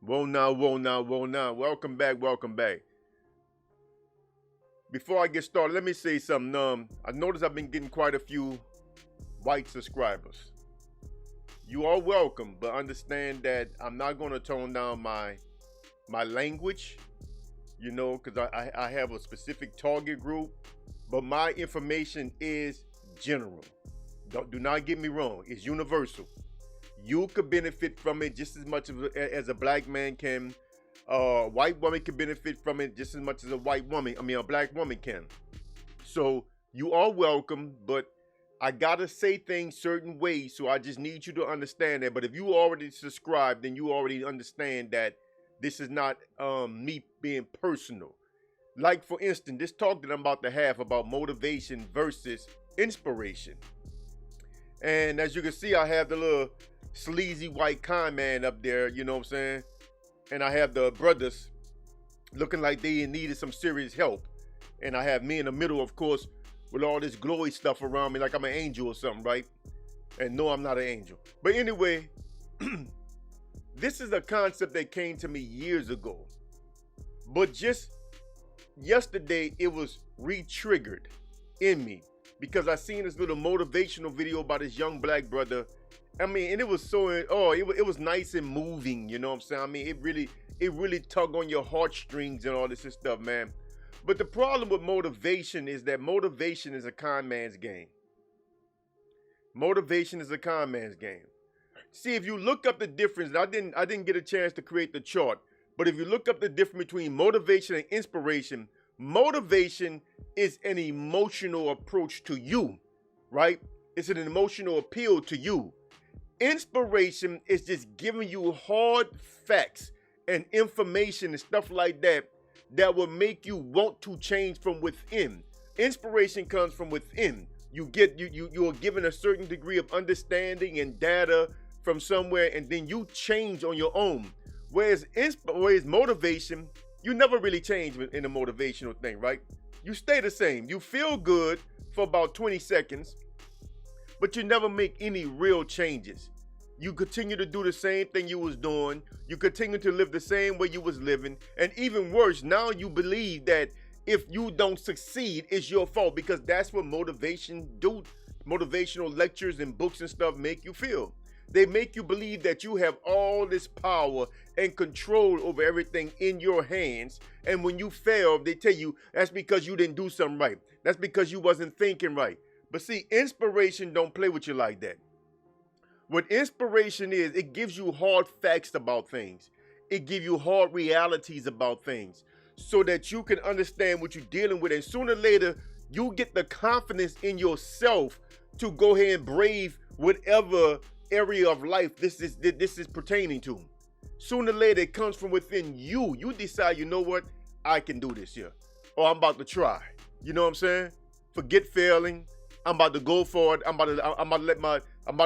Whoa now, whoa now, whoa now. Welcome back, welcome back. Before I get started, let me say something. I noticed I've been getting quite a few white subscribers. You are welcome, but understand that I'm not gonna tone down my language, because I have a specific target group, but my information is general. Do not get me wrong, it's universal. You could benefit from it just as much as a black man can. A white woman can benefit from it just as much as a black woman can. So you are welcome, but I gotta say things certain ways, so I just need you to understand that. But if you already subscribed, then you already understand that this is not me being personal. Like for instance, this talk that I'm about to have about motivation versus inspiration. And as you can see, I have the little sleazy white con man up there, you know what I'm saying? And I have the brothers looking like they needed some serious help. And I have me in the middle, of course, with all this glowy stuff around me like I'm an angel or something, right? And no, I'm not an angel. But anyway, this is a concept that came to me years ago. But just yesterday, it was re-triggered in me because I seen this little motivational video about this young black brother. And it was it was nice and moving, you know what I'm saying? It really tug on your heartstrings and all this stuff, man. But the problem with motivation is that motivation is a con man's game. Motivation is a con man's game. See, if you look up the difference, I didn't get a chance to create the chart, but if you look up the difference between motivation and inspiration, motivation is an emotional approach to you, right? It's an emotional appeal to you. Inspiration is just giving you hard facts and information and stuff like that that will make you want to change from within. Inspiration comes from within. You are given a certain degree of understanding and data from somewhere, and then you change on your own. Whereas motivation, you never really change in a motivational thing, right? You stay the same. You feel good for about 20 seconds, but you never make any real changes. You continue to do the same thing you was doing. You continue to live the same way you was living. And even worse, now you believe that if you don't succeed, it's your fault, because that's what motivational lectures and books and stuff make you feel. They make you believe that you have all this power and control over everything in your hands. And when you fail, they tell you that's because you didn't do something right. That's because you wasn't thinking right. But see, inspiration don't play with you like that. What inspiration is, it gives you hard facts about things. It gives you hard realities about things so that you can understand what you're dealing with. And sooner or later, you get the confidence in yourself to go ahead and brave whatever area of life this is pertaining to. Sooner or later, it comes from within you. You decide, you know what? I can do this here. Or I'm about to try. You know what I'm saying? Forget failing. I'm about to go for it. I'm about to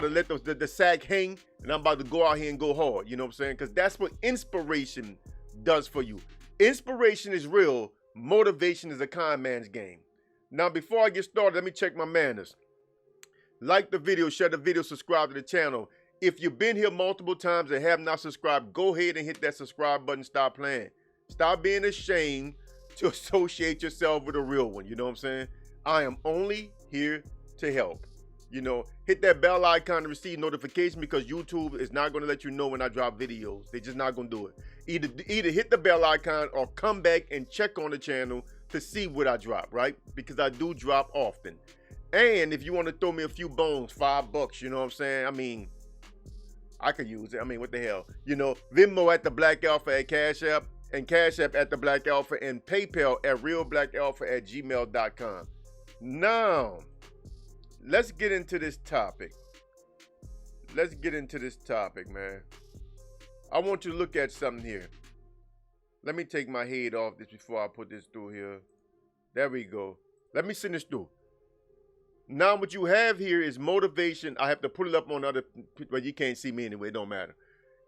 let the sack hang, and I'm about to go out here and go hard. You know what I'm saying? Because that's what inspiration does for you. Inspiration is real. Motivation is a con man's game. Now, before I get started, let me check my manners. Like the video, share the video, subscribe to the channel. If you've been here multiple times and have not subscribed, go ahead and hit that subscribe button. Stop playing. Stop being ashamed to associate yourself with a real one. You know what I'm saying? I am only here to help. Hit that bell icon to receive notification, because YouTube is not going to let you know when I drop videos. They're just not going to do it. Either hit the bell icon or come back and check on the channel to see what I drop, right? Because I do drop often. And if you want to throw me a few bones, $5, you know what I'm saying? I could use it. What the hell? Venmo at the Black Alpha at cashapp, and cashapp at the Black Alpha, and PayPal at realblackalpha@gmail.com. Now, let's get into this topic. Man. I want you to look at something here. Let me take my head off this before I put this through here. There we go. Let me send this through. Now, what you have here is motivation. I have to put it up on other, but you can't see me anyway. It don't matter.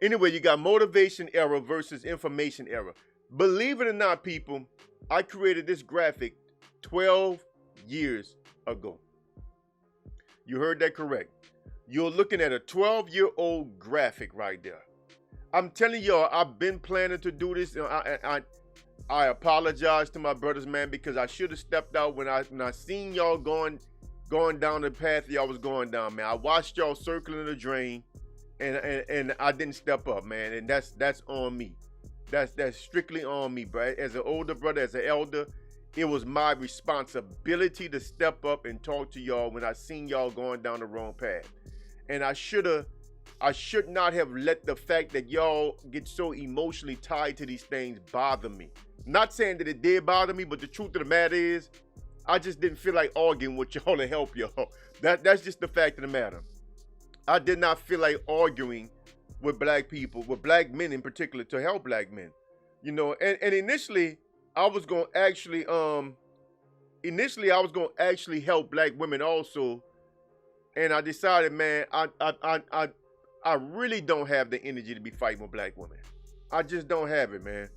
Anyway, you got motivation error versus information error. Believe it or not, people, I created this graphic 12 years ago. You heard that correct. You're looking at a 12-year-old graphic right there. I'm telling y'all, I've been planning to do this. I apologize to my brothers, man, because I should have stepped out when I seen y'all going down the path y'all was going down, man. I watched y'all circling the drain, and I didn't step up, man, and that's on me. That's strictly on me, bro. As an older brother, as an elder, it was my responsibility to step up and talk to y'all when I seen y'all going down the wrong path. And I should not have let the fact that y'all get so emotionally tied to these things bother me. Not saying that it did bother me, but the truth of the matter is, I just didn't feel like arguing with y'all to help y'all. That's just the fact of the matter. I did not feel like arguing with black people, with black men in particular, to help black men. You know, and initially I was gonna actually help black women also. And I decided, man, I really don't have the energy to be fighting with black women. I just don't have it, man.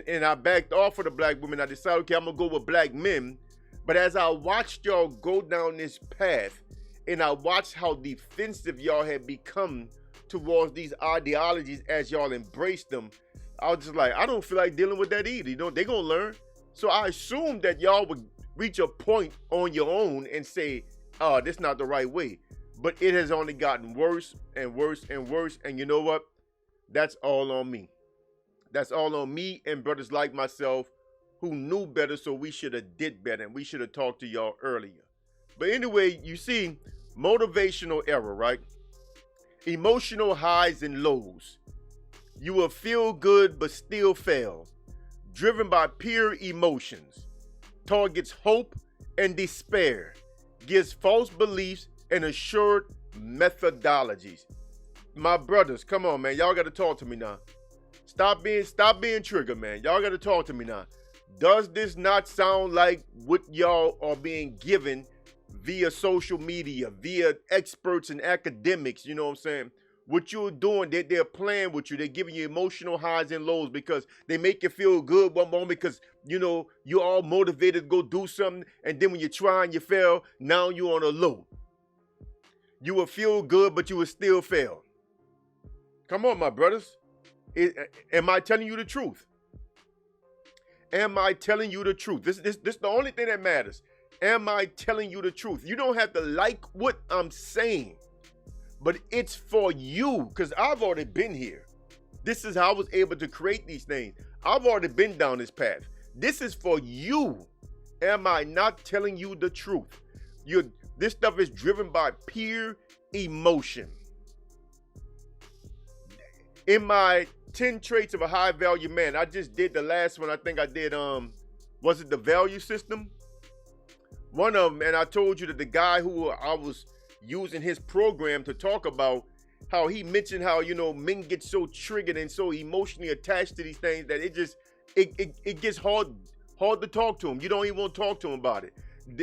And I backed off of the black women. I decided, okay, I'm gonna go with black men. But as I watched y'all go down this path, and I watched how defensive y'all had become towards these ideologies as y'all embraced them, I was just like, I don't feel like dealing with that either. You know, they gonna learn. So I assumed that y'all would reach a point on your own and say, oh, this not the right way. But it has only gotten worse and worse and worse. And you know what? That's all on me. That's all on me and brothers like myself who knew better, so we should have did better, and we should have talked to y'all earlier. But anyway, you see, motivational error, right? Emotional highs and lows. You will feel good but still fail. Driven by pure emotions. Targets hope and despair. Gives false beliefs and assured methodologies. My brothers, come on, man. Y'all got to talk to me now. Stop being triggered, man. Y'all got to talk to me now. Does this not sound like what y'all are being given via social media, via experts and academics? You know what I'm saying? What you're doing, they're playing with you. They're giving you emotional highs and lows because they make you feel good one moment because, you know, you're all motivated to go do something. And then when you try and you fail, now you're on a low. You will feel good, but you will still fail. Come on, my brothers. Am I telling you the truth? Am I telling you the truth? This is the only thing that matters. Am I telling you the truth? You don't have to like what I'm saying, but it's for you because I've already been here. This is how I was able to create these things. I've already been down this path. This is for you. Am I not telling you the truth? This stuff is driven by pure emotion. In my 10 traits of a high value man, I just did the last one. I think I did, was it the value system? One of them, and I told you that the guy who I was using his program to talk about, how he mentioned how, you know, men get so triggered and so emotionally attached to these things that it gets hard to talk to him. You don't even want to talk to him about it.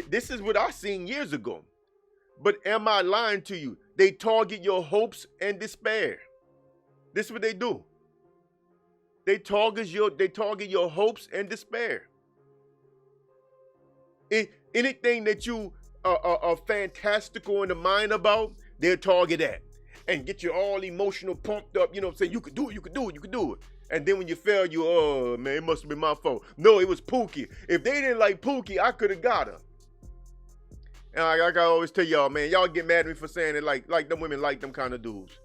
This is what I seen years ago. But am I lying to you? They target your hopes and despair. This is what they do. They target your hopes and despair. Anything that you are fantastical in the mind about, they'll target that and get you all emotional, pumped up. You know, say you could do it, you could do it, you could do it. And then when you fail, oh man, it must have been my fault. No, it was Pookie. If they didn't like Pookie, I could have got her. And like I always tell y'all, man, y'all get mad at me for saying it like them women like them kind of dudes.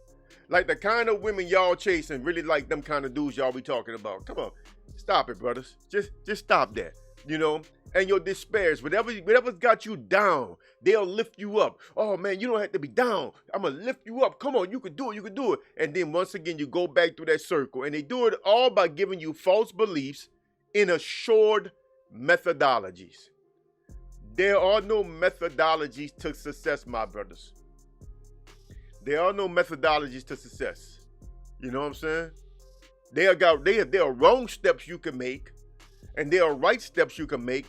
Like the kind of women y'all chasing really like them kind of dudes y'all be talking about. Come on, stop it, brothers. Just stop that, you know? And your despairs, whatever's got you down, they'll lift you up. Oh man, you don't have to be down. I'm gonna lift you up. Come on, you can do it, you can do it. And then once again, you go back through that circle. And they do it all by giving you false beliefs in assured methodologies. There are no methodologies to success, my brothers. There are no methodologies to success. You know what I'm saying? There are wrong steps you can make, and there are right steps you can make,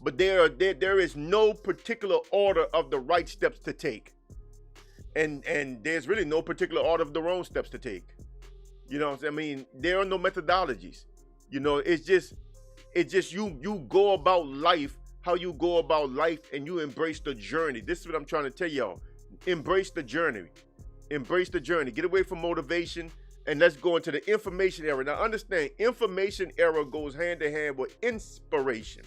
but there is no particular order of the right steps to take. And there's really no particular order of the wrong steps to take. You know what I'm saying? I mean, there are no methodologies. You know, it's just you go about life how you go about life, and you embrace the journey. This is what I'm trying to tell y'all. Embrace the journey. Embrace the journey. Get away from motivation and let's go into the information era. Now understand, information era goes hand in hand with inspiration.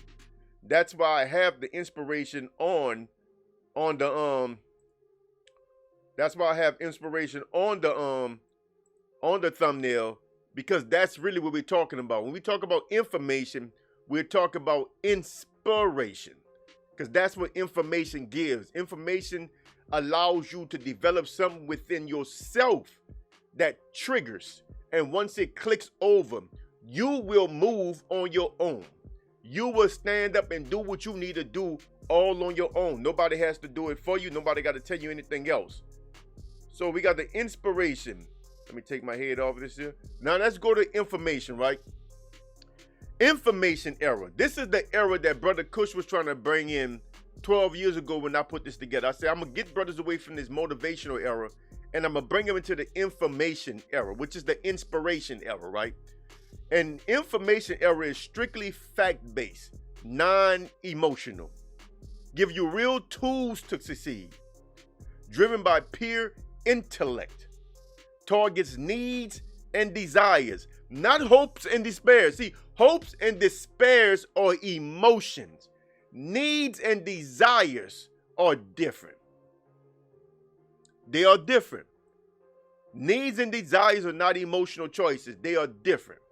That's why I have the inspiration on the that's why I have inspiration on the thumbnail, because that's really what we're talking about. When we talk about information, we're talking about inspiration, because that's what information gives. Information allows you to develop something within yourself that triggers, and once it clicks over, you will move on your own. You will stand up and do what you need to do all on your own. Nobody has to do it for you. Nobody got to tell you anything else. So we got the inspiration. Let me take my head off this here. Now let's go to information, right? Information era. This is the era that Brother Kush was trying to bring in 12 years ago when I put this together. I said, I'm going to get brothers away from this motivational era, and I'm going to bring them into the information era, which is the inspiration era, right? And information era is strictly fact-based, non-emotional. Give you real tools to succeed. Driven by pure intellect. Targets needs and desires, not hopes and despairs. See, hopes and despairs are emotions. Needs and desires are different. They are different. Needs and desires are not emotional choices. They are different.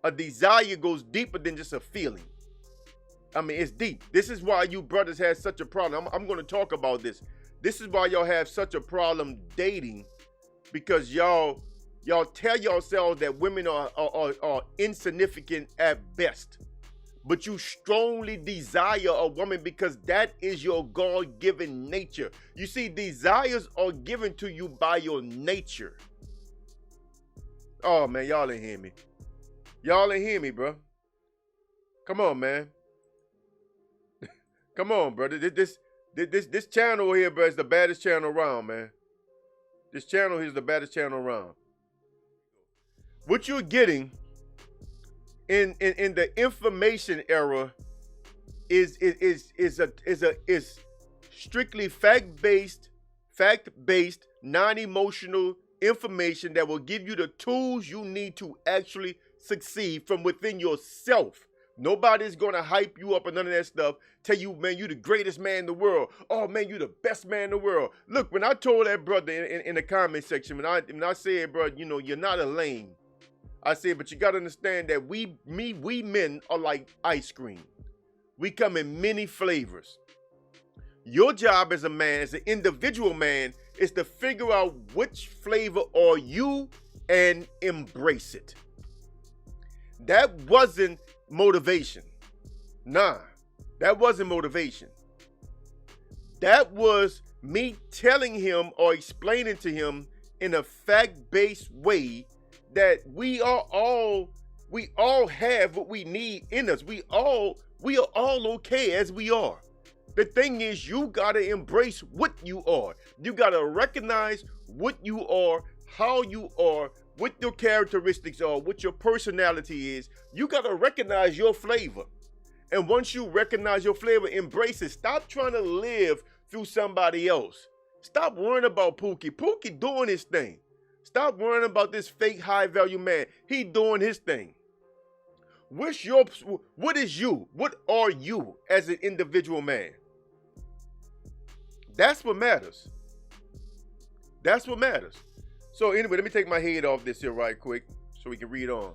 A desire goes deeper than just a feeling. I mean, it's deep. This is why you brothers have such a problem. I'm going to talk about this. This is why y'all have such a problem dating, because y'all tell yourselves that women are insignificant at best. But you strongly desire a woman because that is your God-given nature. You see, desires are given to you by your nature. Oh, man, y'all ain't hear me. Y'all ain't hear me, bro. Come on, man. Come on, brother. This channel here, bro, is the baddest channel around, man. This channel here is the baddest channel around. What you're getting in the information era is strictly fact-based, non-emotional information that will give you the tools you need to actually succeed from within yourself. Nobody's gonna hype you up and none of that stuff. Tell you, man, you the greatest man in the world. Oh man, you the best man in the world. Look, when I told that brother in the comment section, when I said, bro, you know, you're not a lame. I said, but you gotta understand that we men are like ice cream. We come in many flavors. Your job as a man, as an individual man, is to figure out which flavor are you and embrace it. That wasn't motivation. Nah, that wasn't motivation. That was me telling him or explaining to him in a fact-based way that we all have what we need in us. We are all okay as we are. The thing is, you gotta embrace what you are. You gotta recognize what you are, how you are, what your characteristics are, what your personality is. You gotta recognize your flavor. And once you recognize your flavor, embrace it. Stop trying to live through somebody else. Stop worrying about Pookie. Pookie doing his thing. Stop worrying about this fake high value man. He doing his thing. What is you? What are you as an individual man? That's what matters. That's what matters. So anyway, let me take my head off this here right quick so we can read on.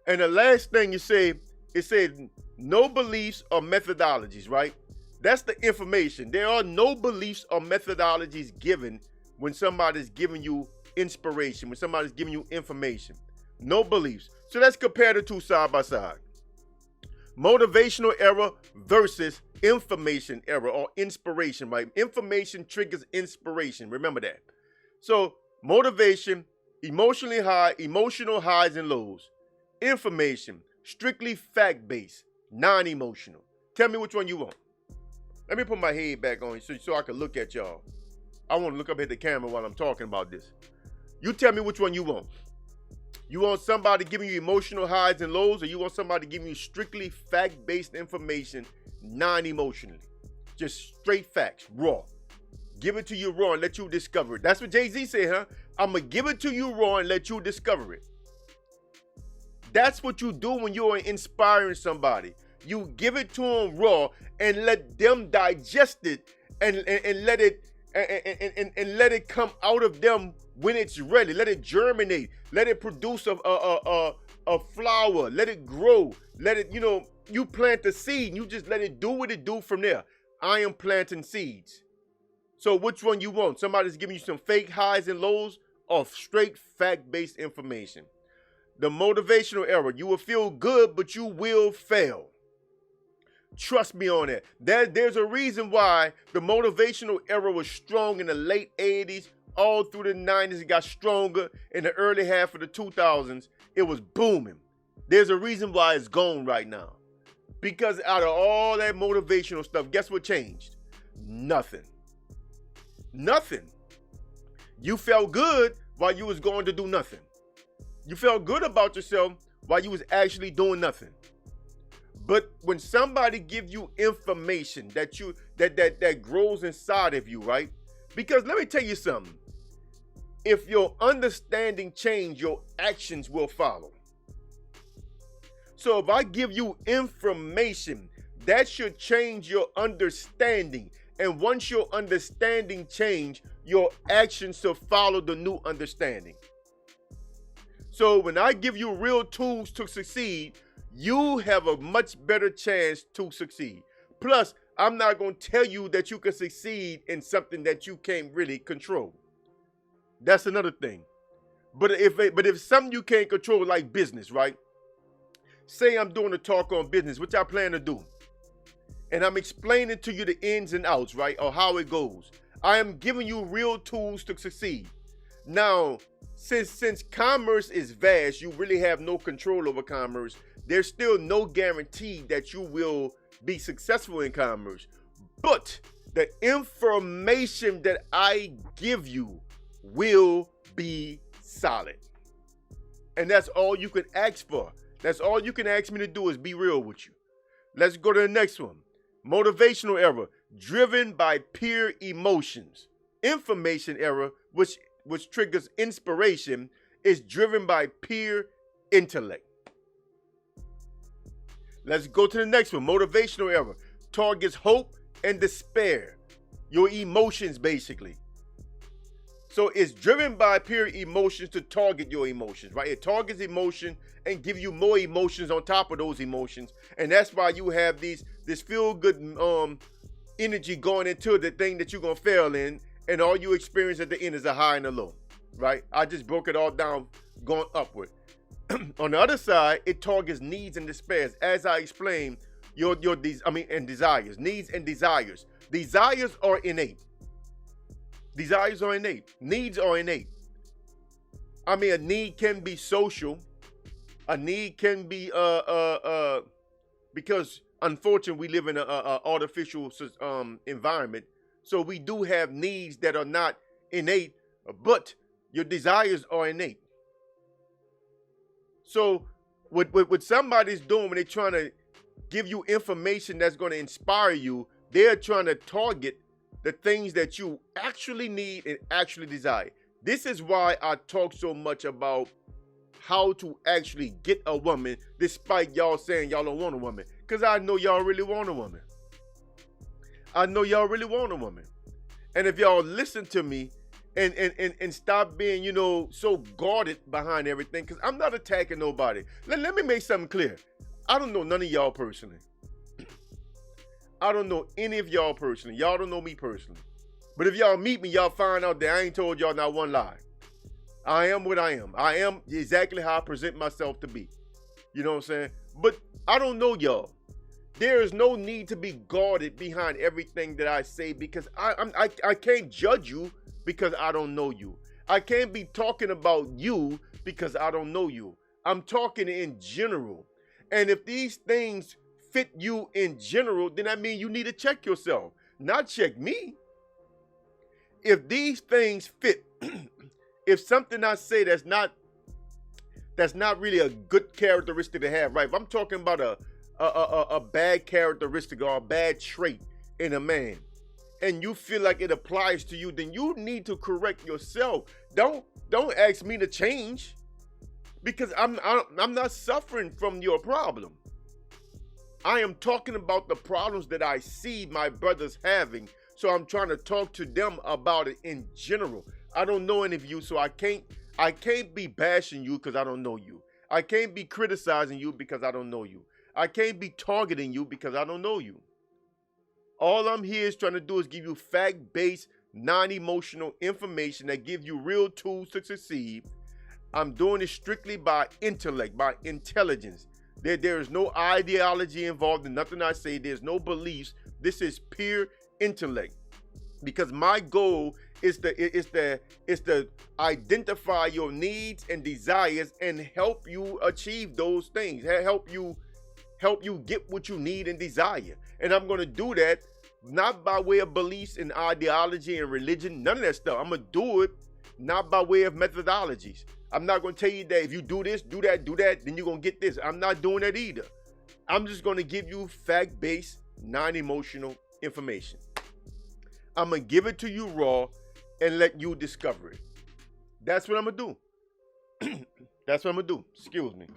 And the last thing you say, it said no beliefs or methodologies, right? That's the information. There are no beliefs or methodologies given when somebody's giving you inspiration, when somebody's giving you information. No beliefs. So let's compare the two side by side. Motivational era versus information era or inspiration, right? Information triggers inspiration. Remember that. So motivation, emotional highs and lows. Information, strictly fact-based, non-emotional. Tell me which one you want. Let me put my head back on so I can look at y'all. I want to look up at the camera while I'm talking about this. You tell me which one you want. You want somebody giving you emotional highs and lows, or you want somebody giving you strictly fact-based information, non-emotionally? Just straight facts, raw. Give it to you raw and let you discover it. That's what Jay-Z said, huh? I'm going to give it to you raw and let you discover it. That's what you do when you're inspiring somebody. You give it to them raw and let them digest it and let it and let it come out of them when it's ready. Let it germinate. Let it produce a flower. Let it grow. Let it, you plant the seed and you just let it do what it do from there. I am planting seeds. So which one you want? Somebody's giving you some fake highs and lows or straight fact-based information. The motivational era. You will feel good, but you will fail. Trust me on that. There's a reason why the motivational era was strong in the late 80s, all through the 90s. It got stronger in the early half of the 2000s. It was booming. There's a reason why it's gone right now. Because out of all that motivational stuff, guess what changed? Nothing. Nothing. You felt good while you was going to do nothing. You felt good about yourself while you was actually doing nothing. But when somebody gives you information that grows inside of you, right? Because let me tell you something. If your understanding change, your actions will follow. So if I give you information, that should change your understanding. And once your understanding change, your actions should follow the new understanding. So when I give you real tools to succeed, you have a much better chance to succeed. Plus, I'm not going to tell you that you can succeed in something that you can't really control. That's another thing. But if something you can't control, like business, right? Say I'm doing a talk on business, which I plan to do. And I'm explaining to you the ins and outs, right? Or how it goes. I am giving you real tools to succeed. Now, since commerce is vast, you really have no control over commerce. There's still no guarantee that you will be successful in commerce. But the information that I give you will be solid. And that's all you can ask for. That's all you can ask me to do is be real with you. Let's go to the next one. Motivational era, driven by peer emotions. Information era, which triggers inspiration, is driven by peer intellect. Let's go to the next one. Motivational era targets hope and despair. Your emotions, basically. So it's driven by peer emotions to target your emotions, right? It targets emotion and give you more emotions on top of those emotions. And that's why you have this feel-good energy going into the thing that you're going to fail in. And all you experience at the end is a high and a low, right? I just broke it all down going upward. On the other side, it targets needs and despairs. As I explained, and desires. Needs and desires. Desires are innate. Desires are innate. Needs are innate. I mean, a need can be social. A need can be because unfortunately we live in an artificial environment. So we do have needs that are not innate, but your desires are innate. So what somebody's doing when they're trying to give you information that's going to inspire you, they're trying to target the things that you actually need and actually desire. This is why I talk so much about how to actually get a woman, despite y'all saying y'all don't want a woman. Because I know y'all really want a woman. I know y'all really want a woman. And if y'all listen to me and stop being, so guarded behind everything, because I'm not attacking nobody. Let me make something clear. I don't know none of y'all personally. I don't know any of y'all personally. Y'all don't know me personally. But if y'all meet me, y'all find out that I ain't told y'all not one lie. I am what I am. I am exactly how I present myself to be. You know what I'm saying? But I don't know y'all. There is no need to be guarded behind everything that I say, because I can't judge you because I don't know you. I can't be talking about you because I don't know you. I'm talking in general. And if these things fit you in general, then that means you need to check yourself, not check me. If these things fit, if something I say that's not really a good characteristic to have, right? If I'm talking about a bad characteristic or a bad trait in a man, and you feel like it applies to you, then you need to correct yourself. Don't ask me to change, because I'm not suffering from your problem. I am talking about the problems that I see my brothers having. So I'm trying to talk to them about it in general. I don't know any of you, so I can't be bashing you because I don't know you. I can't be criticizing you because I don't know you. I can't be targeting you because I don't know you. All I'm here is trying to do is give you fact-based, non-emotional information that give you real tools to succeed. I'm doing it strictly by intellect, by intelligence. There is no ideology involved in nothing I say. There's no beliefs. This is pure intellect. Because my goal is to identify your needs and desires and help you achieve those things. Help you get what you need and desire. And I'm going to do that not by way of beliefs and ideology and religion, none of that stuff. I'm going to do it not by way of methodologies. I'm not going to tell you that if you do this, do that, then you're going to get this. I'm not doing that either. I'm just going to give you fact-based, non-emotional information. I'm going to give it to you raw and let you discover it. That's what I'm going to do. That's what I'm going to do. Excuse me.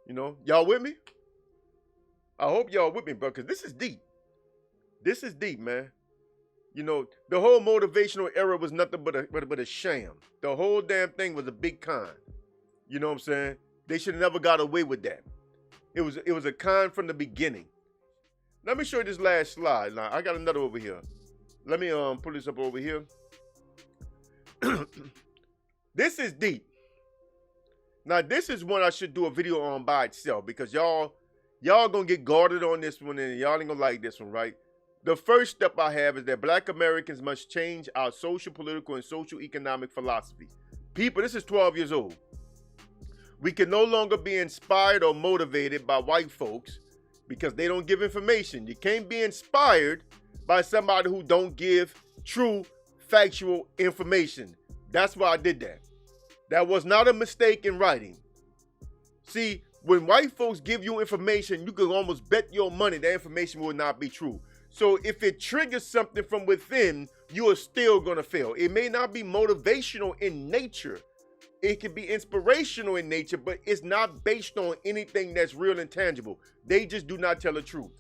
You know, y'all with me? I hope y'all with me, bro, because this is deep. This is deep, man. You know, the whole motivational era was nothing but a sham. The whole damn thing was a big con. You know what I'm saying? They should have never got away with that. It was a con from the beginning. Let me show you this last slide. Now, I got another over here. Let me pull this up over here. This is deep. Now, this is one I should do a video on by itself, because y'all gonna get guarded on this one, and y'all ain't gonna like this one, right? The first step I have is that Black Americans must change our social, political, and social economic philosophy. People, this is 12 years old. We can no longer be inspired or motivated by white folks because they don't give information. You can't be inspired by somebody who don't give true, factual information. That's why I did that. That was not a mistake in writing. See, when white folks give you information, you can almost bet your money that information will not be true. So if it triggers something from within, you are still going to fail. It may not be motivational in nature. It can be inspirational in nature, but it's not based on anything that's real and tangible. They just do not tell the truth.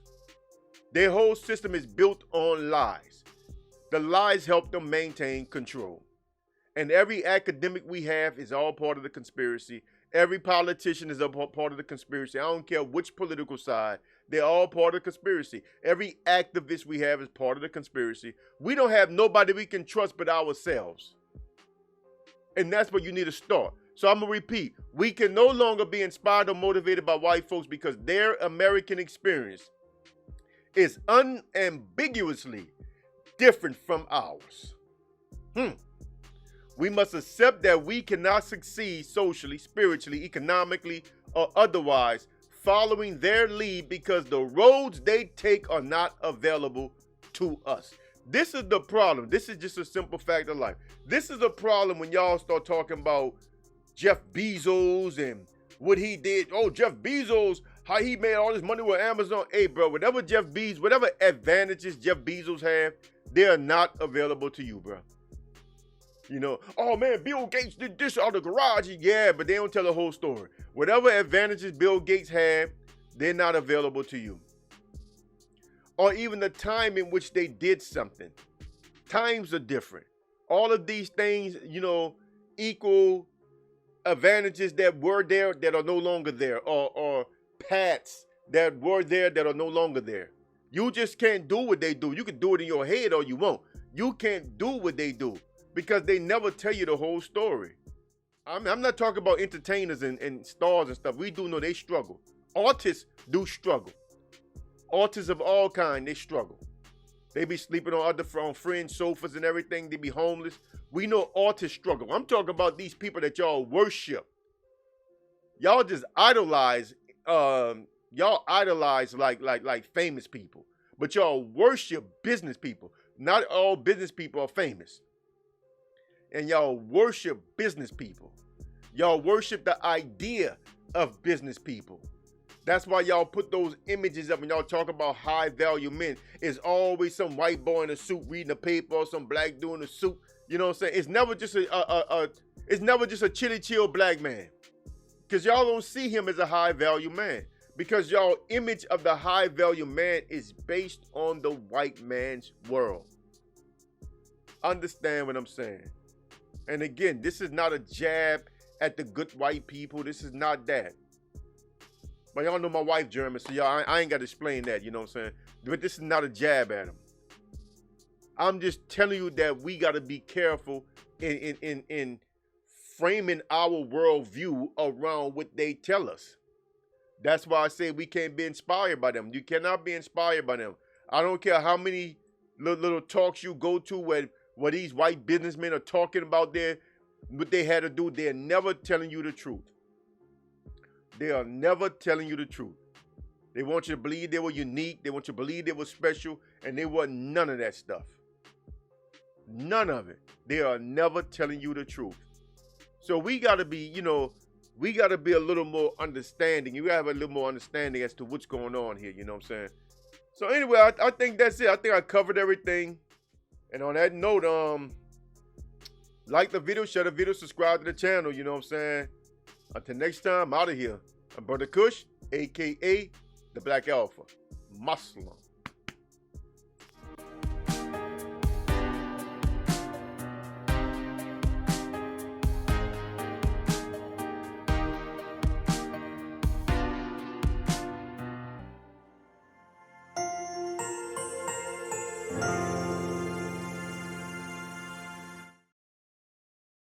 Their whole system is built on lies. The lies help them maintain control. And every academic we have is all part of the conspiracy. Every politician is a part of the conspiracy. I don't care which political side. They're all part of the conspiracy. Every activist we have is part of the conspiracy. We don't have nobody we can trust but ourselves. And that's where you need to start. So I'm going to repeat. We can no longer be inspired or motivated by white folks because their American experience is unambiguously different from ours. We must accept that we cannot succeed socially, spiritually, economically, or otherwise following their lead because the roads they take are not available to us. This is the problem. This is just a simple fact of life. This is a problem when y'all start talking about Jeff Bezos and what he did. Oh, Jeff Bezos, how he made all this money with Amazon. Hey, bro, whatever advantages Jeff Bezos have, they are not available to you, bro. You know, oh man, Bill Gates did this out of the garage. Yeah, but they don't tell the whole story. Whatever advantages Bill Gates had, they're not available to you. Or even the time in which they did something. Times are different. All of these things, you know, equal advantages that were there that are no longer there, or paths that were there that are no longer there. You just can't do what they do. You can do it in your head or you won't. You can't do what they do because they never tell you the whole story. I'm not talking about entertainers and stars and stuff. We do know they struggle. Artists do struggle. Artists of all kinds, they struggle. They be sleeping on friends' sofas and everything. They be homeless. We know artists struggle. I'm talking about these people that y'all worship. Y'all just idolize. Y'all idolize like famous people, but y'all worship business people. Not all business people are famous. And y'all worship business people. Y'all worship the idea of business people. That's why y'all put those images up when y'all talk about high value men. It's always some white boy in a suit reading a paper or some black dude in a suit. You know what I'm saying? It's never just it's never just a chilly chill black man. Because y'all don't see him as a high value man. Because y'all image of the high value man is based on the white man's world. Understand what I'm saying? And again, this is not a jab at the good white people. This is not that. But y'all know my wife German, so y'all, I ain't got to explain that, you know what I'm saying? But this is not a jab at them. I'm just telling you that we got to be careful in framing our worldview around what they tell us. That's why I say we can't be inspired by them. You cannot be inspired by them. I don't care how many little talks you go to where these white businessmen are talking about what they had to do. They're never telling you the truth. They are never telling you the truth. They want you to believe they were unique. They want you to believe they were special. And they were none of that stuff. None of it. They are never telling you the truth. So we got to be, we got to be a little more understanding. You got to have a little more understanding as to what's going on here. You know what I'm saying? So anyway, I think that's it. I think I covered everything. And on that note, like the video, share the video, subscribe to the channel. You know what I'm saying? Until next time, I'm out of here. I'm Brother Kush, a.k.a. the Black Alpha. Muslim.